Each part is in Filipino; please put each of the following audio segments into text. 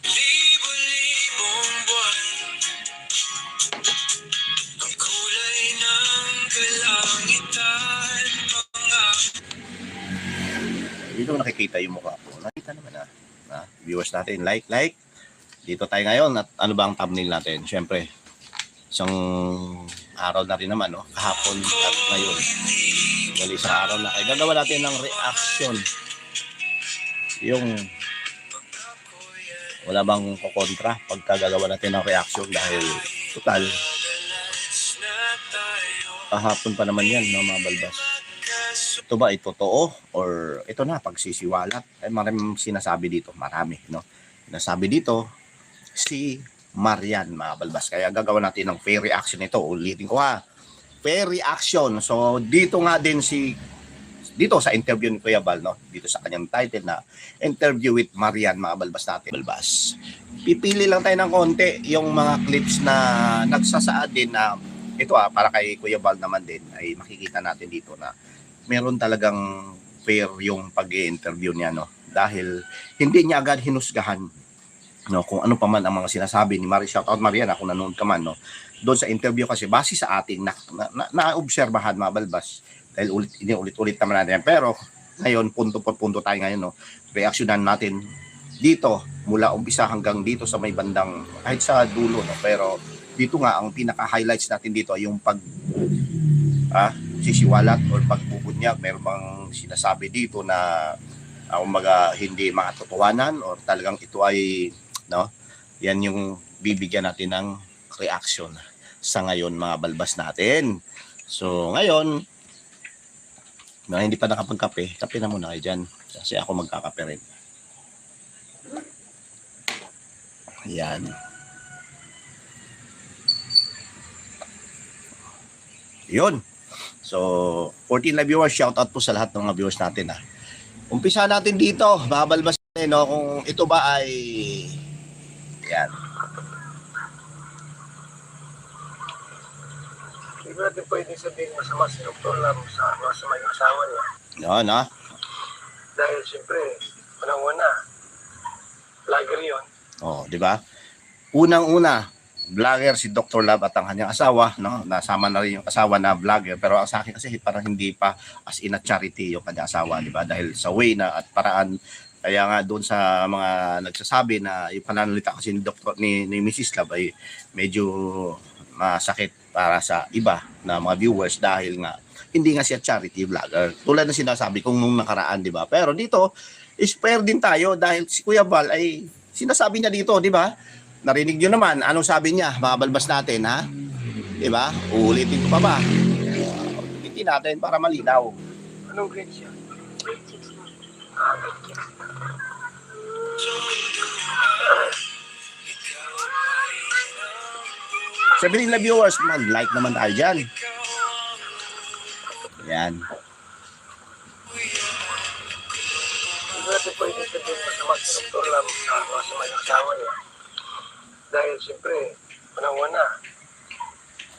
Libo-libong buwan, ang kulay ng kalangitan, mga... Dito nakikita yung mukha ko. Nakita naman viewers natin, like. Dito tayo ngayon at ano ba ang thumbnail natin? Siyempre, isang araw na rin naman, no? Kahapon at ngayon. Dali isang araw na kayo. Gagawa natin ng reaction. Yung wala bang kukontra pagka gagawa natin ng reaction dahil total kahapon pa naman yan, no, mga balbas. Ito ba ay totoo or ito na pagsisiwalat? Ay maraming sinasabi dito, marami, no? Sinasabi dito si Marian, mga balbas. Kaya gagawa natin ng fair reaction ito. Ulitin ko fair reaction. So dito nga din dito sa interview ni Kuya Bal, no? Dito sa kanyang title na Interview with Marian, mga balbas natin. Balbas. Pipili lang tayo ng konti yung mga clips na nagsasaad din na ito para kay Kuya Bal naman din ay makikita natin dito na meron talagang fair yung pag-i-interview niya, no? Dahil hindi niya agad hinusgahan, no, kung ano pa man ang mga sinasabi ni Marian. Shout out Marian, kung nanonood ka man, no? Doon sa interview kasi base sa ating na-obserbahan, mga balbas, dahil ulit-ulit naman natin yan. Pero ngayon punto por punto tayo ngayon, no? Reaksyonan natin dito mula umpisa hanggang dito sa may bandang kahit sa dulo, no? Pero dito nga ang pinaka-highlights natin dito ay yung sisiwalat or pagbubunyag. Meron bang sinasabi dito na umaga hindi makatotohanan or talagang ito ay, no, yan yung bibigyan natin ng reaction sa ngayon, mga balbas natin. So ngayon, mga hindi pa nakapagkape, kape na muna kayo dyan kasi ako magkakape rin. Yan. Yun. So 14 live viewers, shout out po sa lahat ng mga viewers natin. Umpisa natin dito, babalbas natin, no, kung ito ba ay yan. Hindi natin pwede sabihin masama si Dr. Lam sa masama yung asawa niya. Yan, Dahil siyempre, unang-una, vlogger yun. di ba? Unang-una, vlogger si Dr. Love at ang kanyang asawa, no? Nasama na rin yung asawa na vlogger, pero sa akin kasi parang hindi pa as in a charity yung kanyang asawa, di ba? Dahil sa way na at paraan, kaya nga doon sa mga nagsasabi na yung pananalita kasi ni Mrs. Love ay medyo masakit para sa iba na mga viewers dahil nga hindi nga siya charity vlogger. Tulad ng sinasabi kong nung nakaraan, di ba? Pero dito, is fair din tayo dahil si Kuya Val ay sinasabi niya dito, di ba? Narinig nyo naman, anong sabi niya? Mabalbas natin, ha? Diba? Uulitin ko pa ba? Ulitin natin para malinaw. Anong grade siya? Grade 6 na. Grade 6. 17 na viewers, mag-like naman tayo dyan. Yan. Hindi natin pwede sabihin masama si Dr. Lam sa masama yung asawa niya. Dahil siyempre, unang-una,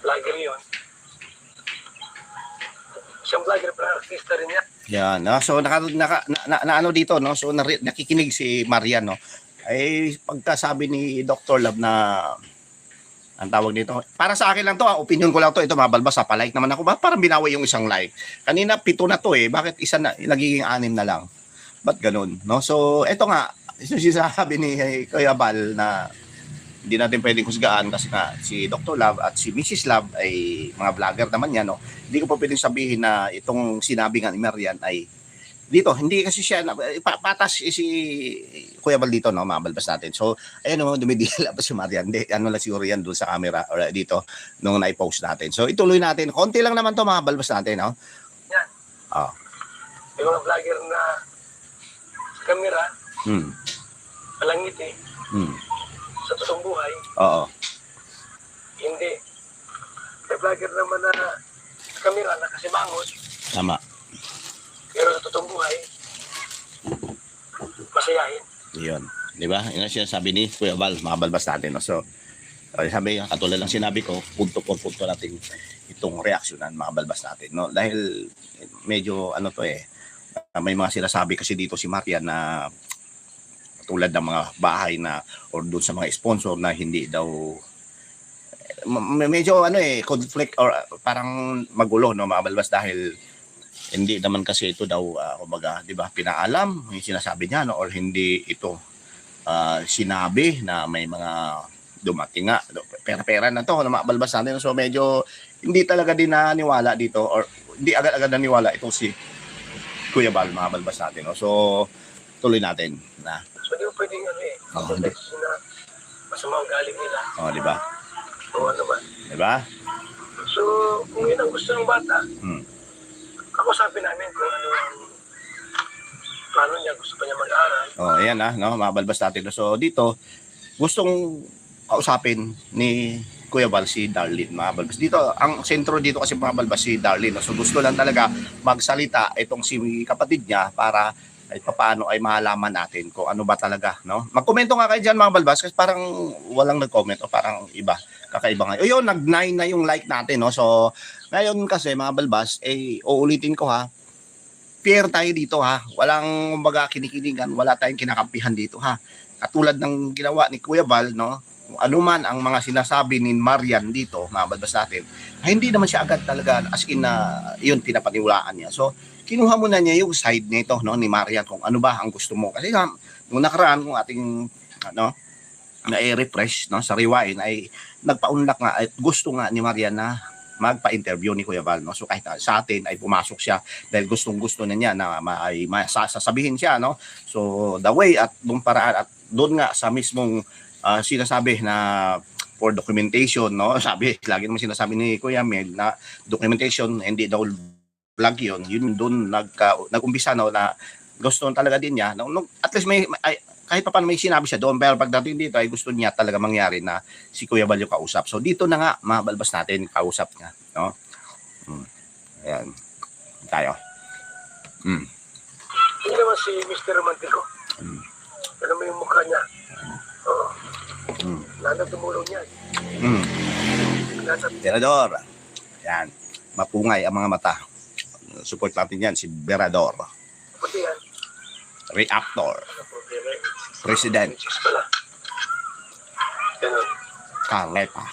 vlogger yun. Siyang vlogger, pero artista rin niya. Yan, no? So ano dito, no? So nakikinig si Marian, no? Ay pagkasabi ni Dr. Love na ang tawag nito, para sa akin lang to, opinion ko lang to, ito mabalbas, palike naman ako, parang binawi yung isang like. Kanina 7 na to bakit isa na, nagiging 6 na lang? Ba't ganun, no? So ito nga, sinasabi ni Kuya Bal na hindi natin pwedeng husgaan kasi nga si Dr. Love at si Mrs. Love ay mga vlogger naman yan, no? Hindi ko pa pwedeng sabihin na itong sinabi nga ni Marian ay dito, hindi kasi siya patas si Kuya Bal dito, no? Mabalbas natin. So, ayun, no, dumidila pa si Marian. Hindi, ano lang siguro yan doon sa camera or dito nung na-post natin. So, ituloy natin. Konti lang naman to, mabalbas natin, no? Yan. Yung mga vlogger na sa camera, palangit sa totoong buhay, hindi. May vlogger naman na sa camera na kasi bangon, Tama. pero sa totoong buhay, masayahin. Yun. Di ba? Yun ang sinasabi ni Kuya Bal, makabalbas natin. No? So, sabi, katulad lang sinabi ko, punto por punto natin itong reaksyonan, makabalbas natin. No? Dahil medyo, may mga sinasabi kasi dito si Marian na tulad ng mga bahay na or doon sa mga sponsor na hindi daw medyo conflict or parang magulo no mga balbas dahil hindi naman kasi ito daw kumbaga 'di ba pinaalam yung sinasabi niya no or hindi ito sinabi na may mga dumating nga pera-pera na to na mga balbas natin so medyo hindi talaga din naniwala dito or hindi agad-agad naniwala itong si Kuya Bal mga balbas natin no so tuloy natin na So, hindi mo pwedeng hindi. na masama ang galing nila. di ba O ano ba? di ba So, kung yun ang gusto ng bata, kakusapin namin kung ano ang plano niya, gusto pa niya mag-aral. ayan no mabalbas natin so dito gustong kausapin ni Kuya Val si Darlene mabalbas dito ang sentro dito kasi mabalbas si Darlene no? So gusto lang talaga magsalita itong si kapatid niya para ay paano ay mahalaman natin kung ano ba talaga no magkomento nga kayo diyan mga balbas kasi parang walang nag-comment o parang iba kakaiba nga yun nag-9 na yung like natin no so ngayon kasi mga balbas uulitin ko ha fair tayo dito ha. Walang kumbaga kinikinigan, wala tayong kinakampihan dito ha. Katulad ng ginawa ni Kuya Val, no? Kung ano man ang mga sinasabi ni Marian dito, mga balbas natin, ay hindi naman siya agad talaga as in na yun pinapaniwalaan niya. So, kinuha muna niya yung side nito, no, ni Marian kung ano ba ang gusto mo. Kasi nung nakaraan kung ating na-refresh no, sa rewind ay nagpaunlak nga at gusto nga ni Marian na magpa-interview ni Kuya Val no. So kahit sa atin ay pumasok siya dahil gustong-gusto na niya na sasabihin siya no. So the way at yung paraan at doon nga sa mismong sinasabi na for documentation no. Sabi lagi naman sinasabi ni Kuya Mel na documentation hindi daw vlog yun doon nag-umpisa no na gusto talaga din niya no, at least may kahit pa paano may sinabi siya doon pero pagdating dito ay gusto niya talaga mangyari na si Kuya Val yung kausap. So dito na nga mabalbas natin kausap niya, no? Ayan. Tayo. Hindi naman si Mr. Romantico. Alam mo yung mukha niya. Oo. Lalo tumulong niya. Berador. Ayan. Mapungay ang mga mata. Support natin yan si Berador. Pati yan. Reactor. President. Ganun. Carleta.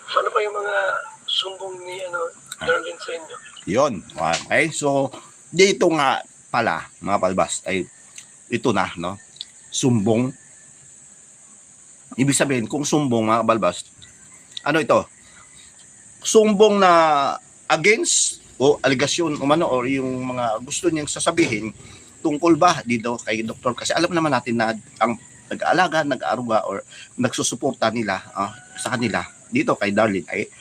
So ano pa yung mga sumbong ni Darlene sa inyo? Yun. Okay. So, dito nga pala, mga palbas, ay ito na, no? Sumbong. Ibig sabihin, kung sumbong, mga balbas, ano ito? Sumbong na against o aligasyon umano or yung mga gusto niyang sasabihin tungkol ba dito kay doktor kasi alam naman natin na ang nag-aalaga, nag-aaruga or nagsusuporta nila sa kanila dito kay Darlene ay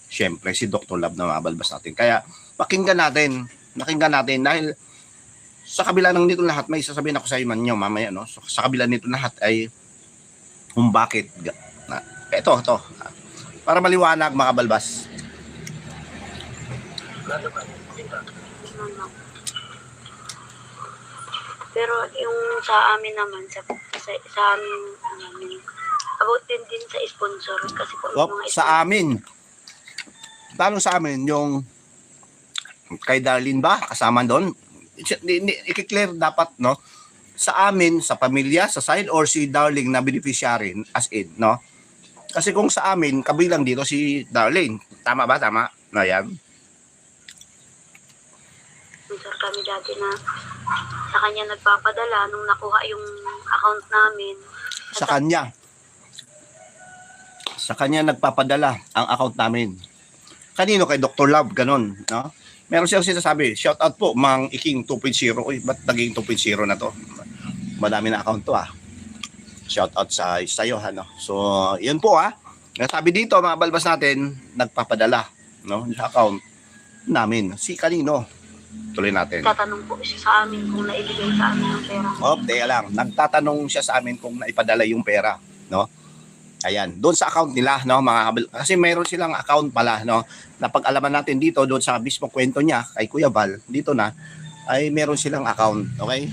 syempre si Dr. Love na mabalbas natin. Kaya nakinggan natin dahil sa kabila ng nito lahat may sasabihin ako sa inyo mamaya no. So, sa kabila nito lahat ay kung bakit ito para maliwanag mga balbas. Pero yung sa amin naman, sa amin namin, about din sa sponsor. Kasi po mga sa amin. Paano sa amin? Yung kay Darlene ba? Kasama doon? I-clear dapat, no? Sa amin, sa pamilya, sa side, or si Darlene na beneficiary as in, no? Kasi kung sa amin, kabilang dito si Darlene. Tama ba? Tama? Na yan? Sponsor kami dati na sa kanya nagpapadala nung nakuha yung account namin. Sa kanya nagpapadala ang account namin. Kanino? Kay Dr. Love, ganun, no? Meron siyang sinasabi, shout out po, Mang Iking 2.0. Uy, ba't naging 2.0 na to? Madami na account to, Shout out sa iyo, ano? So, yun po, Nasabi dito, mga balbas natin, nagpapadala, no? Sa account namin. Si kanino? Tuloy natin. Tatanong po siya sa amin kung naibigay sa amin ang pera. Teka lang. Nagtatanong siya sa amin kung naipadala yung pera, no? Ayan, doon sa account nila, no, kasi mayroon silang account pala, no. Napag-alaman natin dito doon sa mismo kwento niya kay Kuya Val, dito na ay meron silang account, okay?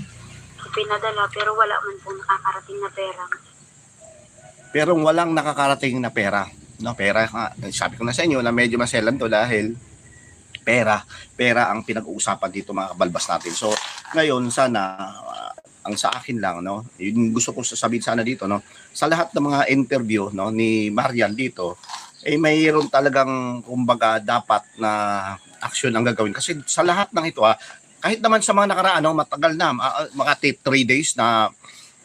Pinadala pero wala man po nakakarating na pera. Pero walang nakakarating na pera, no? Pera, sabi ko na sa inyo na medyo maselan to dahil Pera ang pinag-uusapan dito mga kabalbas natin. So, ngayon sana ang sa akin lang, no, yung gusto ko sasabihin sana dito, no, sa lahat ng mga interview, no, ni Marian dito, mayroon talagang kumbaga dapat na action ang gagawin kasi sa lahat ng ito kahit naman sa mga nakaraan, no, matagal na mga 3 days na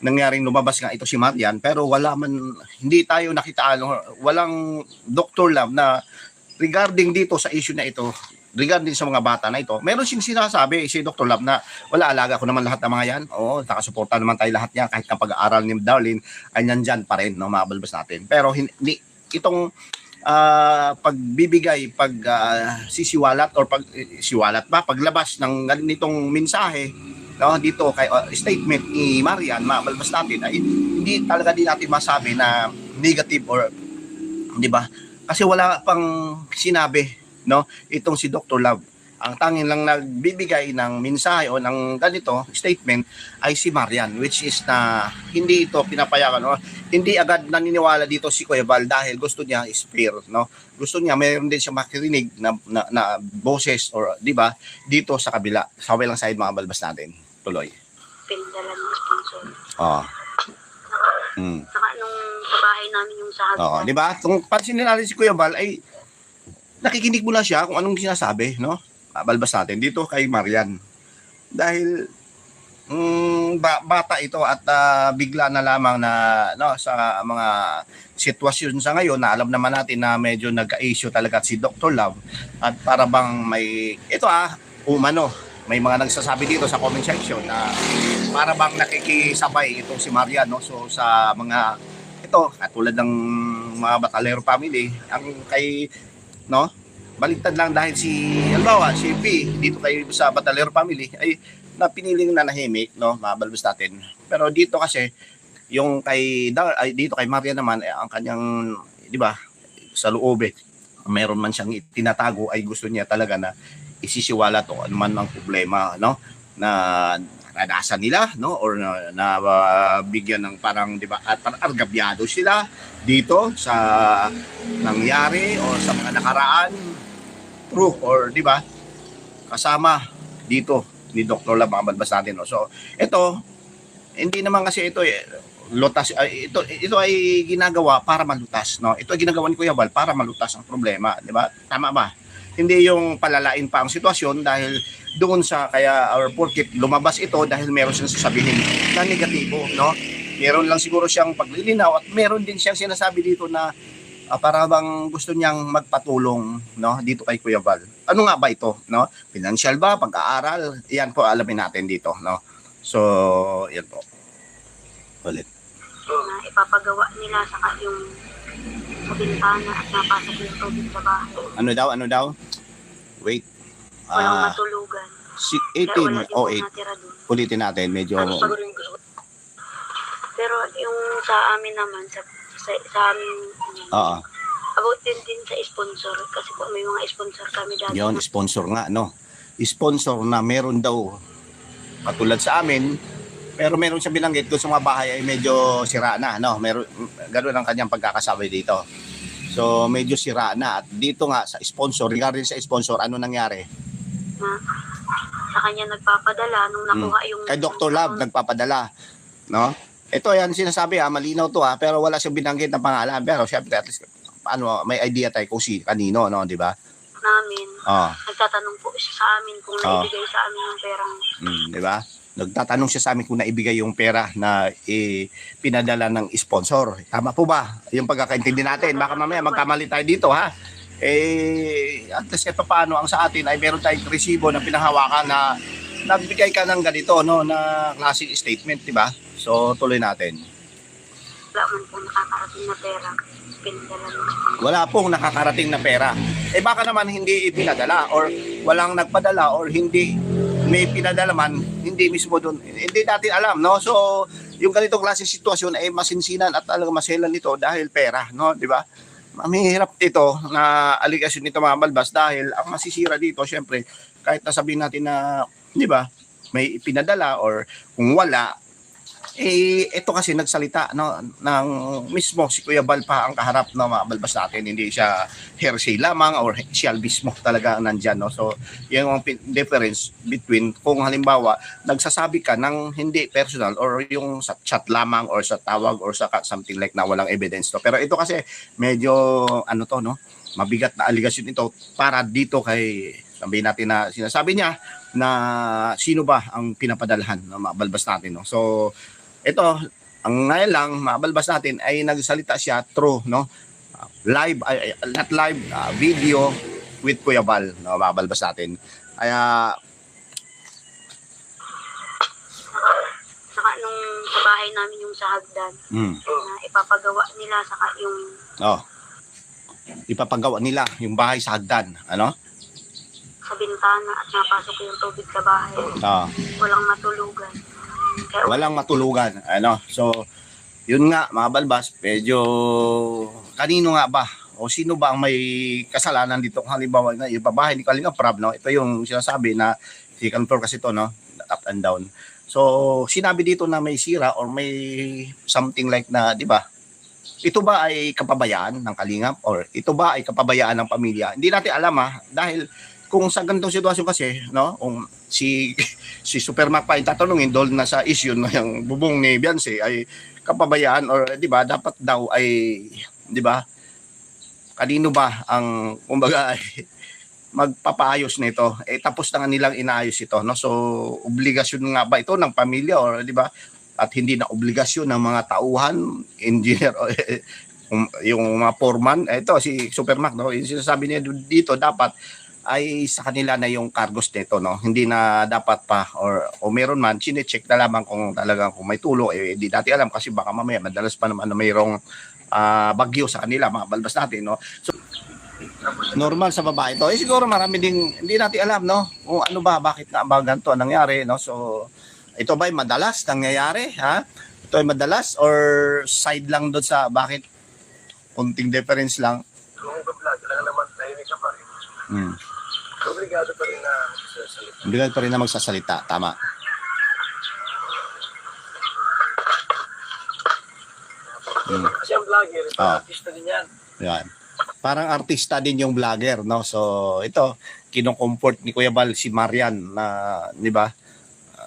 nangyaring lumabas nga ito si Marian, pero hindi tayo nakita, walang Dr. Love na regarding dito sa issue na ito, regarding sa mga bata na ito, meron siyang sinasabi si Dr. Love na wala, alaga ko naman lahat ng mga yan. Oo, nakasuporta naman tayo lahat niya kahit kapag aaral ni Darlene ay nandyan pa rin, no, mabalbas natin. Pero hindi itong pagbibigay, sisiwalat or paglabas ng ganitong mensahe, no, dito kay statement ni Marian, mabalbas natin ay hindi talaga din natin masabi na negative or di ba? Kasi wala pang sinabi, no, itong si Dr. Love. Ang tanging lang nagbibigay ng mensahe o ng ganito statement ay si Marian, which is na hindi ito pinapayagan, no? Hindi agad naniniwala dito si Kuya Val dahil gusto niya is-fair, no? Gusto niya mayroon din siya makirinig na boses or di ba dito sa kabila, sa kabilang side mga balbas natin. Tuloy. Pinadala ng sponsor. Oh. Saka nung sa bahay namin yung sa Oo, di ba? Kung pansinin natin si Kuya Val ay nakikinig mo na siya kung anong sinasabi, no? Balbas natin dito kay Marian. Dahil bata ito at bigla na lamang na, no, sa mga sitwasyon sa ngayon na alam naman natin na medyo nagka-issue talaga si Dr. Love at para bang may ito may mga nagsasabi dito sa comment section na para bang nakikisabay itong si Marian, no? So sa mga ito katulad ng mga Batalero family ang kay, no, baliktad lang dahil si P dito kay sa Batalero family ay napiniling nanahimik, no, mabalbas natin. Pero dito kasi yung dito kay Marian naman ang kanyang, di ba, sa loob meron man siyang tinatago ay gusto niya talaga na isisiwala to ano man ang problema, no, na naranasan nila, no, or na bigyan ng parang, di ba, at parang argabyado sila dito sa nangyari o sa mga nakaraan, true, or di ba, kasama dito ni Dr. Love mga balbas natin, no? So ito hindi naman kasi ito lutas, ito ay ginagawa para malutas, no? Ito ay ginagawa ni Kuya Val para malutas ang problema, di ba? Tama ba? Hindi yung palalain pa ang sitwasyon dahil doon sa kaya or porkit lumabas ito dahil meron siyang sasabihin na negatibo, no? Meron lang siguro siyang paglilinaw at meron din siyang sinasabi dito na para bang gusto niyang magpatulong, no, dito kay Kuya Val. Ano nga ba ito, no? Financial ba, pag-aaral? Iyan po alamin natin dito, no. So, yan po. Ulit. Na ipapagawa nila saka yung sa bintana at napasok yung tubig sa bahay. Ano daw? Wait. Walang matulugan. Kaya wala din 18 o 8. natira dun. Ulitin natin, medyo Pero yung sa amin naman, sa amin, oo. about din sa sponsor. Kasi po may mga sponsor kami dati. Yon, sponsor nga, no. Sponsor na meron daw katulad sa amin, pero meron siya binanggit doon sa mga bahay ay medyo sira na, no. Meron ganoon ang kanyang pagkakasabay dito. So medyo sira na at dito nga sa sponsor, regarding sa sponsor, ano nangyari? Sa kanya nagpapadala nung nakuha yung kay Dr. Love nagpapadala, no? Ito yan sinasabi malinaw to pero wala siyang binanggit na pangalan, pero syempre at least paano may idea tayo kung kanino, no, di ba? Namin. Nagtatanong po siya sa amin kung naibigay sa amin yung perang. Di ba? Nagtatanong siya sa amin kung naibigay yung pera na pinadala ng sponsor. Tama po ba? Yung pagkakaintindi natin. Baka mamaya magkamali tayo dito, ha? At least paano ang sa atin ay meron tayong resibo na pinahawakan na nagbigay ka ng ganito, no, na klaseng statement, di ba? So, tuloy natin. Wala man po nakakarating na pera. Pinadala ng wala pong nakakarating na pera. Baka naman hindi ipinadala or walang nagpadala or hindi may pinadala man, hindi mismo doon. Hindi natin alam, no? So, yung ganitong klaseng sitwasyon ay masinsinan at talagang maselan nito dahil pera, no? Di ba? Mahirap ito na aligasyon nito mga balbas dahil ang masisira dito, syempre, kahit nasabihin natin na, di ba, may pinadala or kung wala, ito kasi nagsalita no ng mismo si Kuya Bal pa ang kaharap na mabalbas natin, hindi siya hearsay lamang or siya mismo talaga ang nandyan, no. So yung difference between kung halimbawa nagsasabi ka ng hindi personal or yung sa chat lamang or sa tawag or sa something like na walang evidence to. Pero ito kasi medyo ano to, no, mabigat na aligasyon ito para dito kay sabihin natin na sinasabi niya na sino ba ang pinapadalhan na mabalbas natin, no. So ito, ang ngayon lang mabalbas natin ay nagsalita siya through, no, live, not live, video with Kuya Bal, no, mabalbas natin. Kaya Saka nung sa bahay namin yung sa hagdan, na ipapagawa nila, saka yung ipapagawa nila yung bahay sa hagdan, ano? sa bintana at napasok yung tubig sa bahay. Walang matulugan. Kaya Walang matulugan, ano? So yun nga mga balbas, medyo kanino nga ba o sino ba ang may kasalanan dito kung halimbawa na yung babae ni Kalinga Prab, no? Ito yung sinasabi na second floor kasi to, no, up and down. So sinabi dito na may sira or may something like na, di ba? Ito ba ay kapabayaan ng Kalingap or ito ba ay kapabayaan ng pamilya? Hindi natin alam, dahil kung sa ganitong sitwasyon kasi, no, kung si Supermac pa itatanungin doon na sa issue no, yung bubong ni Beyonce ay kapabayaan or di ba dapat daw ay, di ba, kanino ba ang kumbaga ay magpapaayos nito, tapos na nga nilang inaayos ito, no. So obligasyon nga ba ito ng pamilya or di ba, at hindi na obligasyon ng mga tauhan, engineer o yung mga foreman. Ito si Supermac, no, yung sinasabi niya dito dapat ay sa kanila na yung cargos nito, no. Hindi na dapat pa or meron man, chine-check na lamang kung talagang kung may tulo, hindi natin alam kasi baka mamaya madalas pa naman na mayroong bagyo sa kanila, mga balbas natin, no. So normal sa babae ito. Siguro marami ding hindi natin alam, no, kung ano ba, bakit nga ba ganito ang nangyari, no. So ito ba ay madalas nangyayari, ha? Ito ay madalas or side lang doon sa bakit kunting difference lang? Kung vlog, lang naman tahimik ka pa rin. Obligado pa rin na magsasalita. Obligado pa rin na magsasalita, tama. Kasi ang vlogger, artista din yan. Yan. Parang artista din yung vlogger, no? So ito, kino-comfort ni Kuya Bal si Marian na, di ba?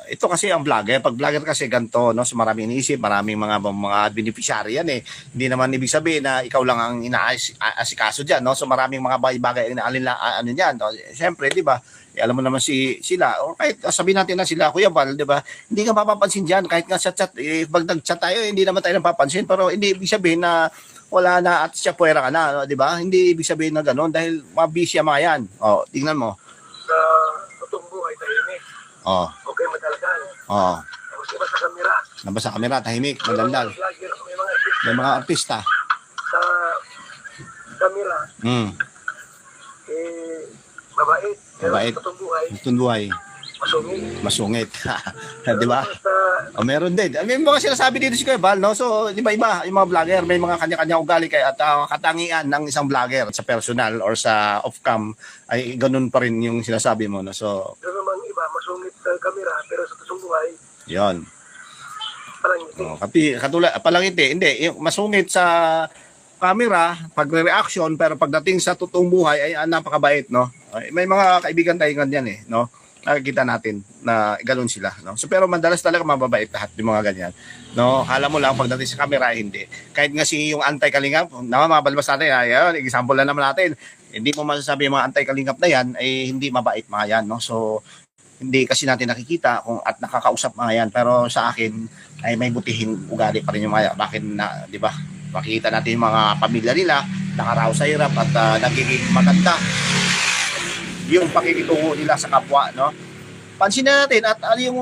Ito kasi ang vlogger, pag vlogger kasi ganito, no, so maraming iniisip, maraming mga beneficiary yan, Hindi naman ibig sabihin na ikaw lang ang inaasikaso diyan, no. So maraming mga bagay na ano niyan, no? Siyempre, di ba? Alam mo naman sila o kahit sabihin natin na sila Kuya Bal, di ba? Hindi ka mapapansin diyan kahit nga sa chat, pag nag-chat tayo, hindi naman tayo napapansin, pero hindi ibig sabihin na wala na at siya puwera ka na, di ba? Hindi ibig sabihin na ganoon dahil mabisi mga yan. Tingnan mo. Sa totoong buhay, tahimik. Okay, madaldal. Tapos iba sa kamera. Nabasa kamera, tahimik, madaldal. May mga artista. Sa kamera, mabait. Mabait. Sa totoong buhay, Tunduay, masungit. Di ba? Meron din. May mga sinasabi dito si Kuya Bal, no? So, di ba iba, yung mga vlogger, may mga kanya-kanya ugali at katangian ng isang vlogger sa personal or sa off-cam ay ganun pa rin yung sinasabi mo, no? So, doon naman iba, masungit sa kamera, pero sa totoong buhay, yon. parang hindi. Katulad, palangiti, hindi. Yung masungit sa camera, pagre-reaction, pero pagdating sa totoong buhay ay napakabait, no? May mga kaibigan tayo ganyan, no? Nakikita natin na ganoon sila, no? So pero madalas talaga mababait lahat yung mga ganyan, no? Akala mo lang pagdating sa camera hindi. Kahit nga si yung anti-kalingap, mabalbas natin, ayun, example lang naman natin. Hindi mo masasabi yung mga anti-kalingap na yan ay hindi mabait mga yan, no? So hindi kasi natin nakikita kung at nakakausap mga yan, pero sa akin ay may butihing ugali pa rin yung mga, bakit na, di ba? Makikita natin yung mga pamilya nila nakaraos sa hirap at nagiging maganda yung pakikitungo nila sa kapwa, no? Pansin na natin at yung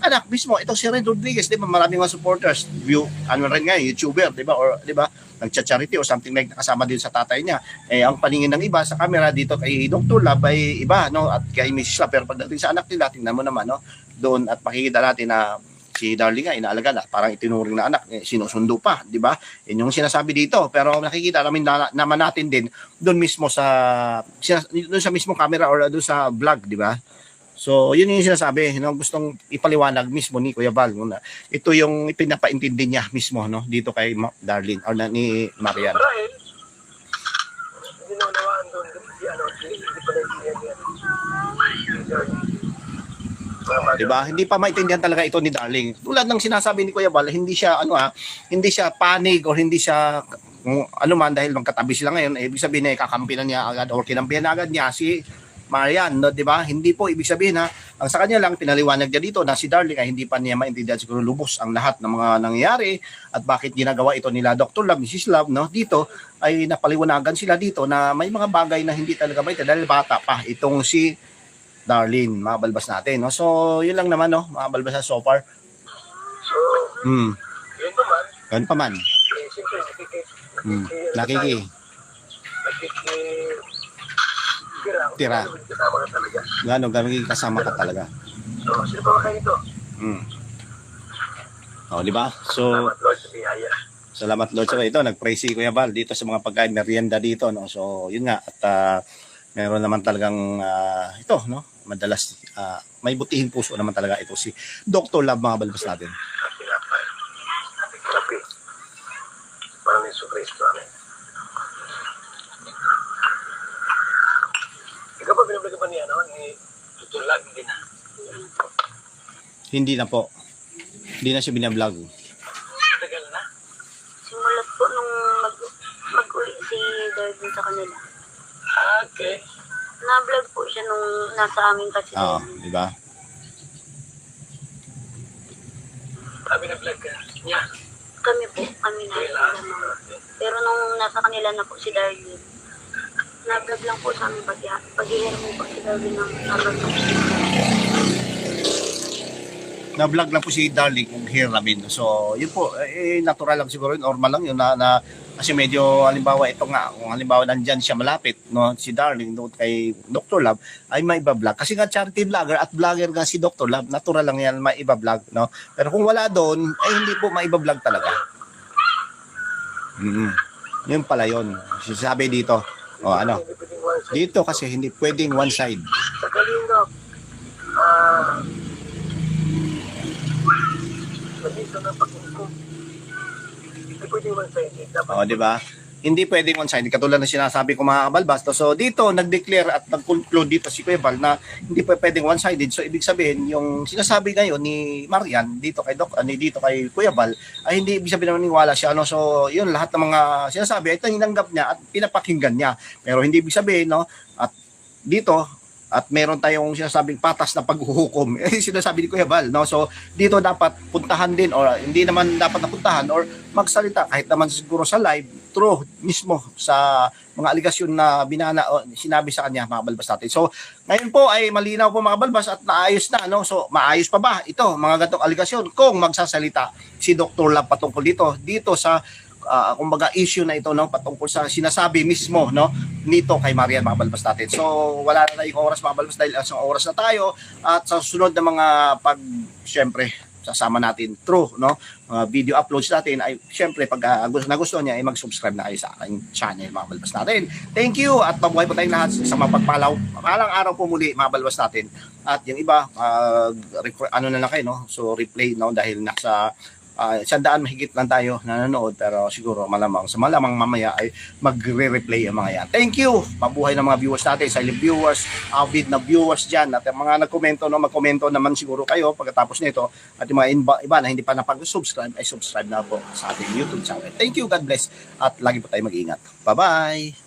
anak mismo, ito si Red Rodriguez, di ba? Maraming mga supporters, rin nga, YouTuber, di ba? Or di ba? Nagcha-charity or something like kasama din sa tatay niya. Ang paningin ng iba sa camera dito kay Dr. Lab ay iba, no? At kay Mrs. Lab, pero pagdating sa anak nila, tingnan mo naman, no? Doon at makikita natin na si Darling nga inaalaga na parang itinuring na anak, sinusundo pa, di ba? Yun yung sinasabi dito, pero nakikita naman natin din doon mismo sa mismo camera or doon sa vlog, di ba? So, yun yung sinasabi, no? Gustong ipaliwanag mismo ni Kuya Val. No? Ito yung ipinapaintindi niya mismo, no? Dito kay Darlene, or ni Marian. Marahil, hindi na unawaan doon. Hindi pa naintindihan yan. Diba? Hindi pa maintindihan talaga ito ni Darling. Tulad ng sinasabi ni Kuya Val, hindi siya hindi siya panig or hindi siya ano man dahil magkatabi sila ngayon, ibig sabihin na kakampinan niya agad or kinampihan agad niya si Marian, no, 'di ba? Hindi po ibig sabihin ha. Ang sa kanya lang pinaliwanag niya dito na si Darling ay hindi pa niya maintindihan siguro lubos ang lahat ng mga nangyayari at bakit ginagawa ito nila Dr. Love, Mrs. Love, no? Dito ay napaliwanagan sila dito na may mga bagay na hindi talaga maintindihan dahil bata pa itong si Darlene, mga balbas natin, no? So, yun lang naman, no? Mga balbas so far. So, yun naman. Ganun pa man. Siyempre, Tira. Kasama ka talaga. Gano'ng kasama ka talaga. So, sino pa kayo ito? O, di ba? So, Salamat Lord sa biyaya. salamat Lord sa ito. Nag-pray si Kuya Val dito sa mga pagkain, merienda dito, no? So, yun nga. At meron naman talagang ito, no? Madalas may butihing puso naman talaga ito si Dr. Love, mga balbas natin. Kapi. Parang ni Yesu Cristo. Amen. Ikaw ba binablaga pa niya, no? Ni Tutulag, hindi na. Hindi na po. Hindi na siya binablog. Tagal na. Simulat po nung mag-uwi si Darwin sa kanila. Okay. Na-vlog po siya nung nasa amin kasi. Oo, di ba? Binablag ka niya. Kami na. Pero nung nasa kanila na po si Darwin, na-vlog lang po sa amin pag-ihirap po si Darwin ng narating. Na-vlog lang po si Darling kung hiramin. So, yun po, natural lang siguro, normal lang yun na kasi medyo halimbawa ito nga, kung halimbawa nandyan siya malapit, no, si Darling doon kay Dr. Love, ay may iba-vlog. Kasi nga charity vlogger at vlogger nga si Dr. Love, natural lang yan may iba-vlog, no. Pero kung wala doon, ay hindi po may iba-vlog talaga. Yun pala yun. Sabi dito, dito kasi hindi pwedeng one side. Sa Kalingap, dito na pag-ukom. Hindi pwede one-sided. Di ba? Hindi pwedeng one-sided. Katulad na sinasabi ko mga kabalbas. So, dito, nag-declare at nag-conclude dito si Kuya Val na hindi pwedeng one-sided. So, ibig sabihin, yung sinasabi ngayon ni Marian, dito kay Kuya Val, ay hindi ibig sabihin na maniwala siya. No? So, yun, lahat ng mga sinasabi, ito hinanggap niya at pinapakinggan niya. Pero hindi ibig sabihin, no? At dito, at meron tayong sinasabing patas na paghuhukom. Sinasabi ni Kuya Val, no? So, dito dapat puntahan din or hindi naman dapat napuntahan or magsalita kahit naman siguro sa live, true mismo sa mga aligasyon na binana o sinabi sa kanya, mga balbas natin. So, ngayon po ay malinaw po mga balbas at naayos na, no? So, maayos pa ba ito, mga gantong aligasyon kung magsasalita si Dr. Love patungkol dito sa kumbaga issue na ito, no, patungkol sa sinasabi mismo, no, nito kay Marian, mga balbas natin. So wala na tayong oras mga balbas dahil isang oras na tayo at sa susunod na mga syempre sasama natin through, no, video uploads natin ay syempre pag nagustuhan niya ay mag-subscribe na kayo sa aking channel, mga balbas natin. Thank you at mabuhay po tayong lahat sa mapagpalang araw po muli, mga balbas natin. At yung iba ano na lang kayo, no, so replay, no, dahil nasa 100 mahigit lang tayo nanonood pero siguro malamang mamaya ay magre-replay ang mga yan. Thank you! Mabuhay ng mga viewers natin, silent viewers, avid na viewers dyan at yung mga nagkomento, no, magkomento naman siguro kayo pagkatapos nito at yung mga iba na hindi pa napag-subscribe ay subscribe na po sa ating YouTube channel. Thank you, God bless at lagi po tayo mag-ingat. Bye-bye!